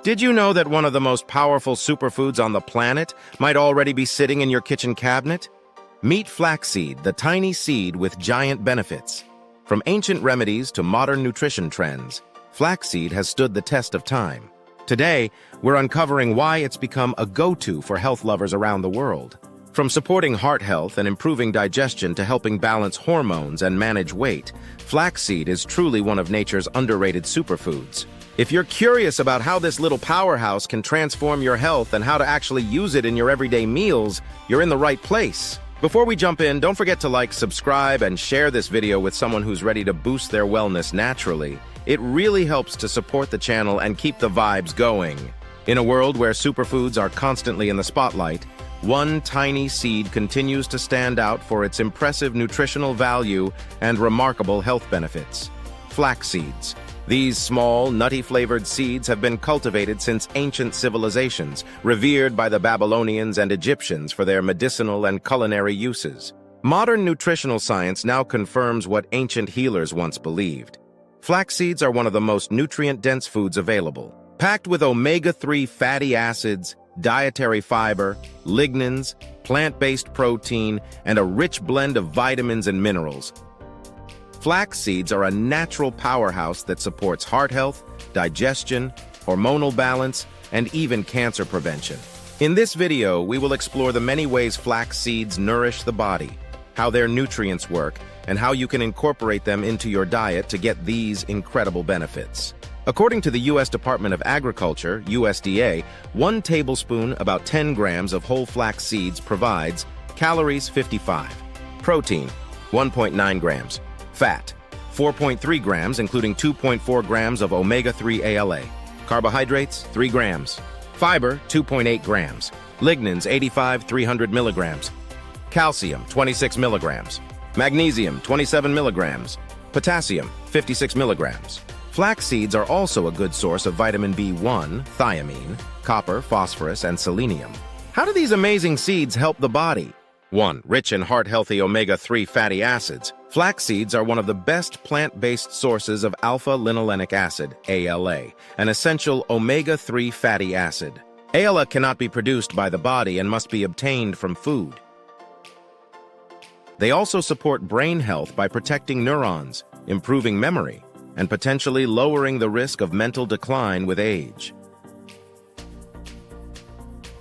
Did you know that one of the most powerful superfoods on the planet might already be sitting in your kitchen cabinet? Meet flaxseed, the tiny seed with giant benefits. From ancient remedies to modern nutrition trends, flaxseed has stood the test of time. Today, we're uncovering why it's become a go-to for health lovers around the world. From supporting heart health and improving digestion to helping balance hormones and manage weight, flaxseed is truly one of nature's underrated superfoods. If you're curious about how this little powerhouse can transform your health and how to actually use it in your everyday meals, you're in the right place. Before we jump in, don't forget to like, subscribe, and share this video with someone who's ready to boost their wellness naturally. It really helps to support the channel and keep the vibes going. In a world where superfoods are constantly in the spotlight, one tiny seed continues to stand out for its impressive nutritional value and remarkable health benefits. Flax seeds. These small, nutty-flavored seeds have been cultivated since ancient civilizations, revered by the Babylonians and Egyptians for their medicinal and culinary uses. Modern nutritional science now confirms what ancient healers once believed. Flax seeds are one of the most nutrient-dense foods available. Packed with omega-3 fatty acids, dietary fiber, lignans, plant-based protein, and a rich blend of vitamins and minerals, flax seeds are a natural powerhouse that supports heart health, digestion, hormonal balance, and even cancer prevention. In this video, we will explore the many ways flax seeds nourish the body, how their nutrients work, and how you can incorporate them into your diet to get these incredible benefits. According to the U.S. Department of Agriculture, USDA, 1 tablespoon, about 10 grams of whole flax seeds provides calories 55, protein 1.9 grams, fat 4.3 grams, including 2.4 grams of omega-3 ALA, carbohydrates 3 grams, fiber 2.8 grams, lignans 300 milligrams, calcium 26 milligrams, magnesium 27 milligrams, potassium 56 milligrams. Flax seeds are also a good source of vitamin B1, thiamine, copper, phosphorus, and selenium. How do these amazing seeds help the body? 1. Rich in heart-healthy omega-3 fatty acids. Flax seeds are one of the best plant-based sources of alpha-linolenic acid, ALA, an essential omega-3 fatty acid. ALA cannot be produced by the body and must be obtained from food. They also support brain health by protecting neurons, improving memory, and potentially lowering the risk of mental decline with age.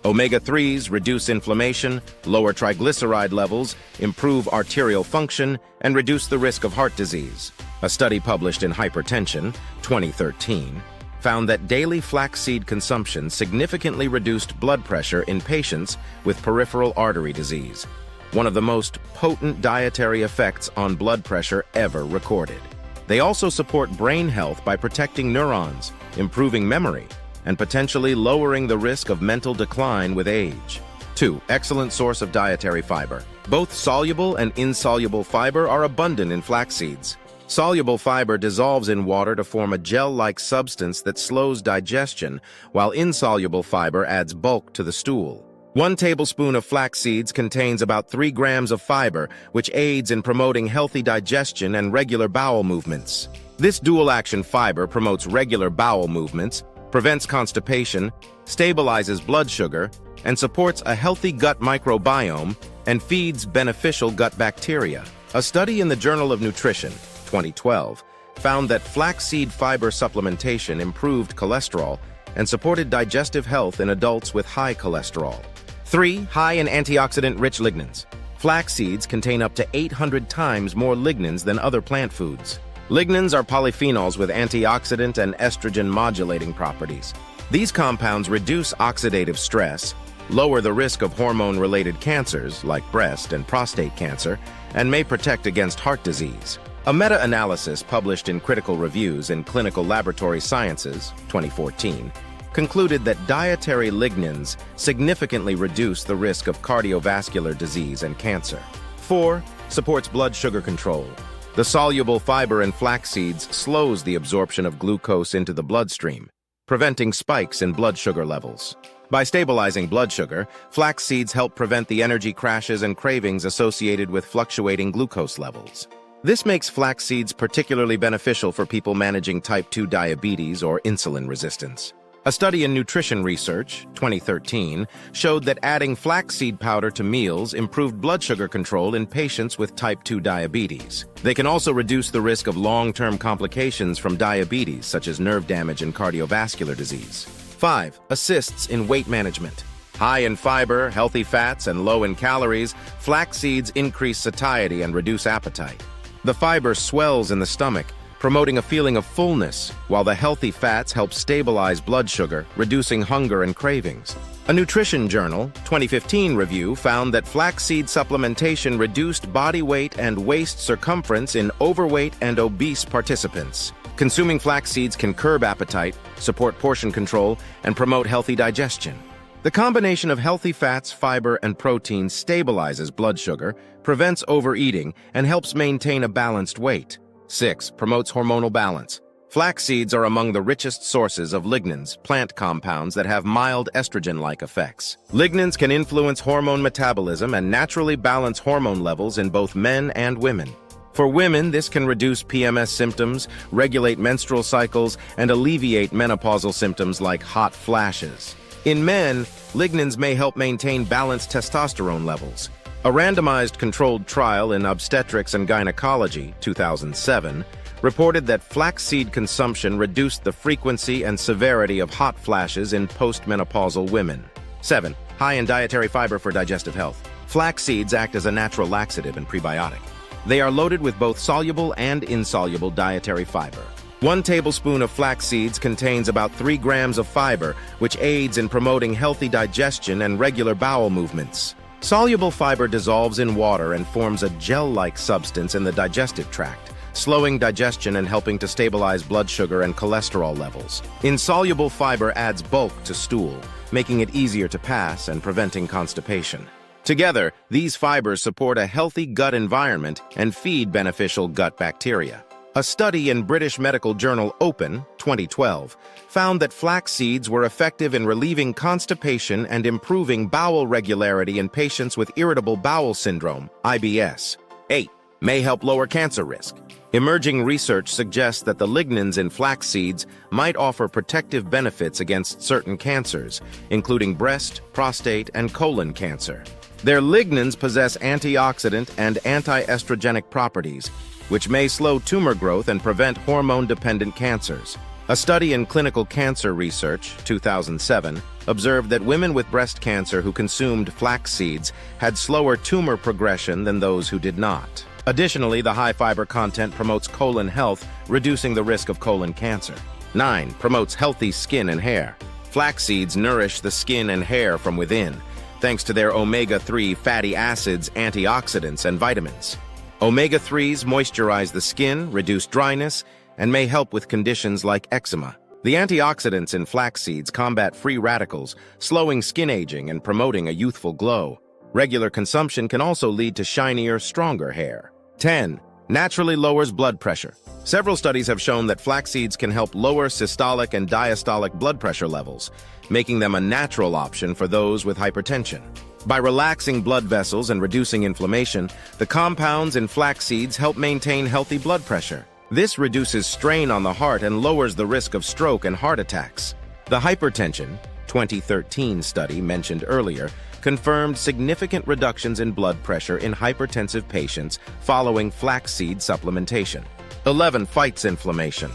Omega-3s reduce inflammation, lower triglyceride levels, improve arterial function, and reduce the risk of heart disease. A study published in Hypertension, 2013, found that daily flaxseed consumption significantly reduced blood pressure in patients with peripheral artery disease, one of the most potent dietary effects on blood pressure ever recorded. They also support brain health by protecting neurons, improving memory, and potentially lowering the risk of mental decline with age. 2. Excellent source of dietary fiber. Both soluble and insoluble fiber are abundant in flax seeds. Soluble fiber dissolves in water to form a gel-like substance that slows digestion, while insoluble fiber adds bulk to the stool. 1 tablespoon of flax seeds contains about 3 grams of fiber, which aids in promoting healthy digestion and regular bowel movements. This dual-action fiber promotes regular bowel movements, prevents constipation, stabilizes blood sugar, and supports a healthy gut microbiome and feeds beneficial gut bacteria. A study in the Journal of Nutrition, 2012, found that flaxseed fiber supplementation improved cholesterol and supported digestive health in adults with high cholesterol. 3. High in antioxidant-rich lignans. Flax seeds contain up to 800 times more lignans than other plant foods. Lignans are polyphenols with antioxidant and estrogen-modulating properties. These compounds reduce oxidative stress, lower the risk of hormone-related cancers like breast and prostate cancer, and may protect against heart disease. A meta-analysis published in Critical Reviews in Clinical Laboratory Sciences, 2014, concluded that dietary lignans significantly reduce the risk of cardiovascular disease and cancer. 4. Supports blood sugar control. The soluble fiber in flax seeds slows the absorption of glucose into the bloodstream, preventing spikes in blood sugar levels. By stabilizing blood sugar, flax seeds help prevent the energy crashes and cravings associated with fluctuating glucose levels. This makes flax seeds particularly beneficial for people managing type 2 diabetes or insulin resistance. A study in nutrition research, 2013, showed that adding flaxseed powder to meals improved blood sugar control in patients with type 2 diabetes. They can also reduce the risk of long-term complications from diabetes, such as nerve damage and cardiovascular disease. 5. Assists in weight management. High in fiber, healthy fats, and low in calories, flax seeds increase satiety and reduce appetite. The fiber swells in the stomach, promoting a feeling of fullness, while the healthy fats help stabilize blood sugar, reducing hunger and cravings. A nutrition journal, 2015 review found that flaxseed supplementation reduced body weight and waist circumference in overweight and obese participants. Consuming flax seeds can curb appetite, support portion control, and promote healthy digestion. The combination of healthy fats, fiber, and protein stabilizes blood sugar, prevents overeating, and helps maintain a balanced weight. 6. Promotes hormonal balance. Flax seeds are among the richest sources of lignans, plant compounds that have mild estrogen-like effects. Lignans can influence hormone metabolism and naturally balance hormone levels in both men and women. For women, this can reduce PMS symptoms, regulate menstrual cycles, and alleviate menopausal symptoms like hot flashes. In men, lignans may help maintain balanced testosterone levels. A randomized controlled trial in obstetrics and gynecology, 2007, reported that flaxseed consumption reduced the frequency and severity of hot flashes in postmenopausal women. 7. High in dietary fiber for digestive health. Flax seeds act as a natural laxative and prebiotic. They are loaded with both soluble and insoluble dietary fiber. 1 tablespoon of flax seeds contains about 3 grams of fiber, which aids in promoting healthy digestion and regular bowel movements. Soluble fiber dissolves in water and forms a gel-like substance in the digestive tract, slowing digestion and helping to stabilize blood sugar and cholesterol levels. Insoluble fiber adds bulk to stool, making it easier to pass and preventing constipation. Together, these fibers support a healthy gut environment and feed beneficial gut bacteria. A study in British medical journal Open, 2012, found that flax seeds were effective in relieving constipation and improving bowel regularity in patients with irritable bowel syndrome, IBS. 8. May help lower cancer risk. Emerging research suggests that the lignans in flax seeds might offer protective benefits against certain cancers, including breast, prostate, and colon cancer. Their lignans possess antioxidant and anti-estrogenic properties, which may slow tumor growth and prevent hormone-dependent cancers. A study in Clinical Cancer Research, 2007, observed that women with breast cancer who consumed flax seeds had slower tumor progression than those who did not. Additionally, the high fiber content promotes colon health, reducing the risk of colon cancer. 9. Promotes healthy skin and hair. Flax seeds nourish the skin and hair from within, thanks to their omega-3 fatty acids, antioxidants, and vitamins. Omega-3s moisturize the skin, reduce dryness, and may help with conditions like eczema. The antioxidants in flax seeds combat free radicals, slowing skin aging and promoting a youthful glow. Regular consumption can also lead to shinier, stronger hair. 10. Naturally lowers blood pressure. Several studies have shown that flax seeds can help lower systolic and diastolic blood pressure levels, making them a natural option for those with hypertension. By relaxing blood vessels and reducing inflammation, the compounds in flax seeds help maintain healthy blood pressure. This reduces strain on the heart and lowers the risk of stroke and heart attacks. The hypertension, 2013 study mentioned earlier, confirmed significant reductions in blood pressure in hypertensive patients following flaxseed supplementation. 11. Fights inflammation.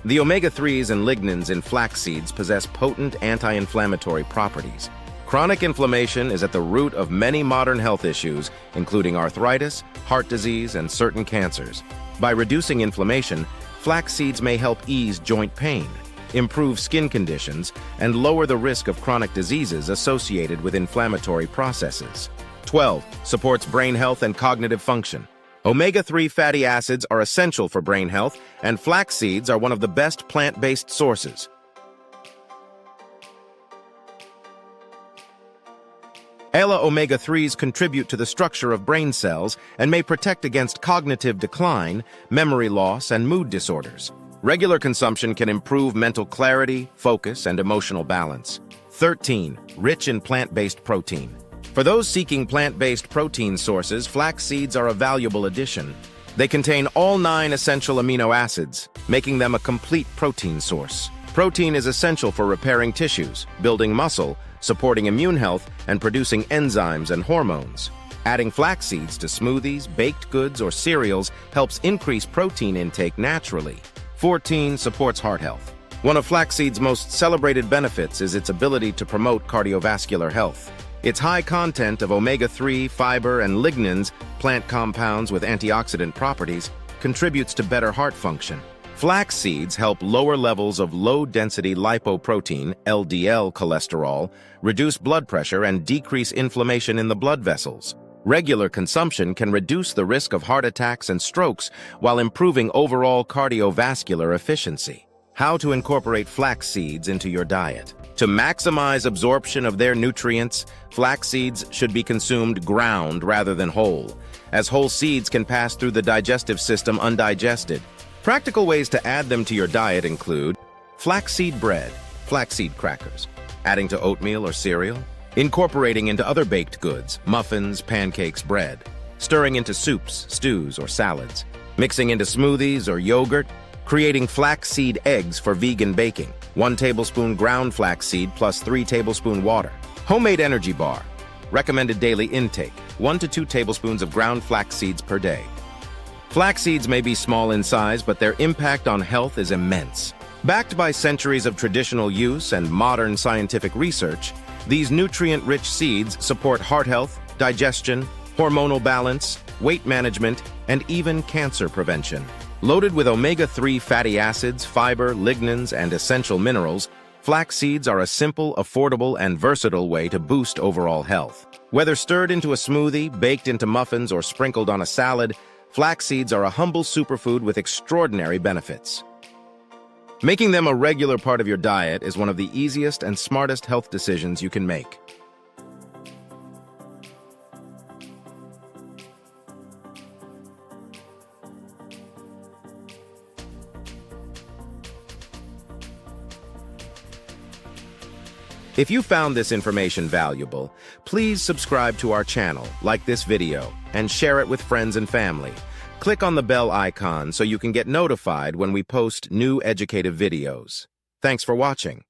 The omega-3s and lignans in flax seeds possess potent anti-inflammatory properties. Chronic inflammation is at the root of many modern health issues, including arthritis, heart disease, and certain cancers. By reducing inflammation, flax seeds may help ease joint pain, improve skin conditions, and lower the risk of chronic diseases associated with inflammatory processes. 12. Supports brain health and cognitive function. Omega-3 fatty acids are essential for brain health, and flax seeds are one of the best plant-based sources. ALA omega-3s contribute to the structure of brain cells and may protect against cognitive decline, memory loss, and mood disorders. Regular consumption can improve mental clarity, focus, and emotional balance. 13. Rich in plant-based protein. For those seeking plant-based protein sources, flax seeds are a valuable addition. They contain all 9 essential amino acids, making them a complete protein source. Protein is essential for repairing tissues, building muscle, supporting immune health, and producing enzymes and hormones. Adding flax seeds to smoothies, baked goods, or cereals helps increase protein intake naturally. 14. Supports heart health. One of flaxseed's most celebrated benefits is its ability to promote cardiovascular health. Its high content of omega-3, fiber, and lignans, plant compounds with antioxidant properties, contributes to better heart function. Flax seeds help lower levels of low-density lipoprotein, LDL cholesterol, reduce blood pressure, and decrease inflammation in the blood vessels. Regular consumption can reduce the risk of heart attacks and strokes while improving overall cardiovascular efficiency. How to incorporate flax seeds into your diet. To maximize absorption of their nutrients, flax seeds should be consumed ground rather than whole, as whole seeds can pass through the digestive system undigested. Practical ways to add them to your diet include flaxseed bread, flaxseed crackers, adding to oatmeal or cereal, incorporating into other baked goods, muffins, pancakes, bread, stirring into soups, stews, or salads, mixing into smoothies or yogurt, creating flaxseed eggs for vegan baking, 1 tablespoon ground flaxseed plus 3 tablespoons water. Homemade energy bar. Recommended daily intake, 1 to 2 tablespoons of ground flax seeds per day. Flax seeds may be small in size, but their impact on health is immense. Backed by centuries of traditional use and modern scientific research, these nutrient-rich seeds support heart health, digestion, hormonal balance, weight management, and even cancer prevention. Loaded with omega-3 fatty acids, fiber, lignans, and essential minerals, flax seeds are a simple, affordable, and versatile way to boost overall health. Whether stirred into a smoothie, baked into muffins, or sprinkled on a salad, flax seeds are a humble superfood with extraordinary benefits. Making them a regular part of your diet is one of the easiest and smartest health decisions you can make. If you found this information valuable, please subscribe to our channel, like this video, and share it with friends and family. Click on the bell icon so you can get notified when we post new educative videos. Thanks for watching.